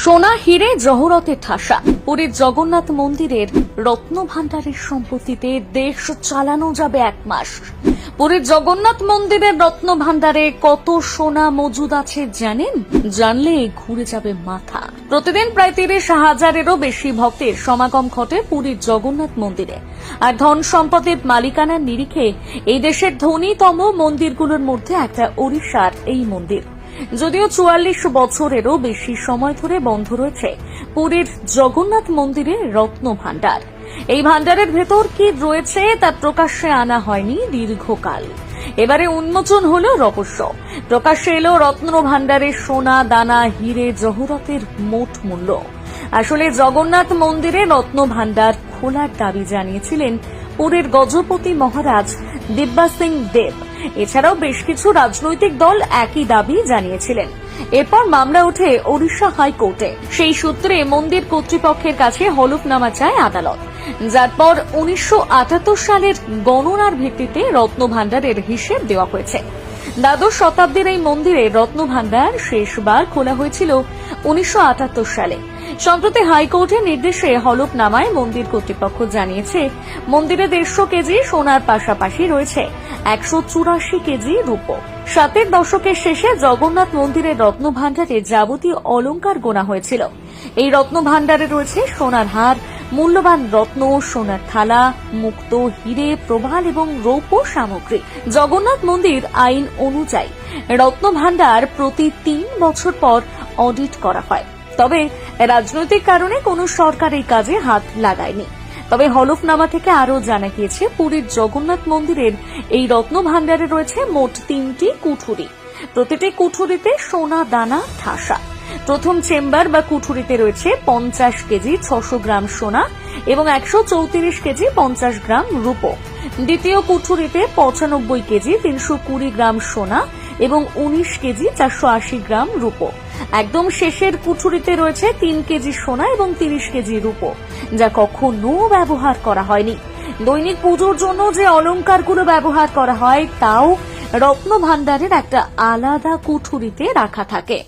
সোনা হিরে জহরতে ঠাসা পুরীর জগন্নাথ মন্দিরের রত্নভাণ্ডারের সম্পত্তিতে দেশ চালানো যাবে 1 মাস। পুরীর জগন্নাথ মন্দিরের রত্নভাণ্ডারে কত সোনা মজুদ আছে জানেন? জানলে ঘুরে যাবে মাথা। প্রতিদিন প্রায় 30,000-এরও বেশি ভক্তের সমাগম ঘটে পুরীর জগন্নাথ মন্দিরে। আর ধন সম্পদের মালিকানার নিরিখে এই দেশের ধনীতম মন্দিরগুলোর মধ্যে একটা ওড়িশার এই মন্দির। যদিও 44 বছরেরও বেশি সময় ধরে বন্ধ রয়েছে পুরীর জগন্নাথ মন্দিরের রত্নভাণ্ডার। এই ভাণ্ডারের ভেতর কি রয়েছে তা প্রকাশ্যে আনা হয়নি দীর্ঘকাল। এবারে উন্মোচন হলো রহস্য। প্রকাশ্যে এলো রত্নভাণ্ডারের সোনা দানা হিরে জহরতের মোট মূল্য। আসলে জগন্নাথ মন্দিরে রত্নভাণ্ডার খোলার দাবি জানিয়েছিলেন পুরীর গজপতি মহারাজ দিব্যা সিং দেব। এছাড়াও বেশ কিছু রাজনৈতিক দল একই দাবি জানিয়েছিলেন। এরপর মামলা ওঠে ওড়িশা হাইকোর্টে। সেই সূত্রে মন্দির কর্তৃপক্ষের কাছে হলফনামা চায় আদালত, যার পর 1978 সালের গণনার ভিত্তিতে রত্নভাণ্ডারের হিসেব দেওয়া হয়েছে। দ্বাদশ শতাব্দীর এই মন্দিরে রত্নভাণ্ডার শেষবার খোলা হয়েছিল 1978 সালে। সম্প্রতি হাইকোর্টের নির্দেশে হলফনামায় মন্দির কর্তৃপক্ষ জানিয়েছে মন্দিরে 150 কেজি সোনার পাশাপাশি রয়েছে 184 কেজি রূপো। 70 দশকের শেষে জগন্নাথ মন্দিরের রত্নভাণ্ডারে যাবতীয় অলংকার গোনা হয়েছিল। এই রত্নভাণ্ডারে রয়েছে সোনার হার, মূল্যবান রত্ন, সোনার থালা, মুক্ত, হিরে, প্রবাল এবং রৌপ্য সামগ্রী। জগন্নাথ মন্দির আইন অনুযায়ী রত্নভাণ্ডার প্রতি 3 বছর পর অডিট করা হয়। তবে রাজনৈতিক কারণে কোনো সরকার এই কাজে হাত লাগায়নি। তবে হলফনামা থেকে আরও জানা গিয়েছে পুরীর জগন্নাথ মন্দিরের এই রত্নভাণ্ডারে রয়েছে মোট 3টি কুঠুরি। প্রতিটি কুঠুরিতে সোনা দানা ঠাসা। প্রথম চেম্বার বা কুঠুরিতে রয়েছে 50 কেজি 600 গ্রাম সোনা এবং 134 কেজি 50 গ্রাম রূপো। দ্বিতীয় কুঠুরিতে 95 কেজি 320 গ্রাম সোনা এবং 19 কেজি 480 গ্রাম রূপো। একদম শেষের কুঠুরিতে রয়েছে 3 কেজি সোনা এবং 30 কেজি রূপো, যা কখনো ব্যবহার করা হয়নি। দৈনিক পুজোর জন্য যে অলংকারগুলো ব্যবহার করা হয় তাও রত্নভাণ্ডারের একটা আলাদা কুঠুরিতে রাখা থাকে।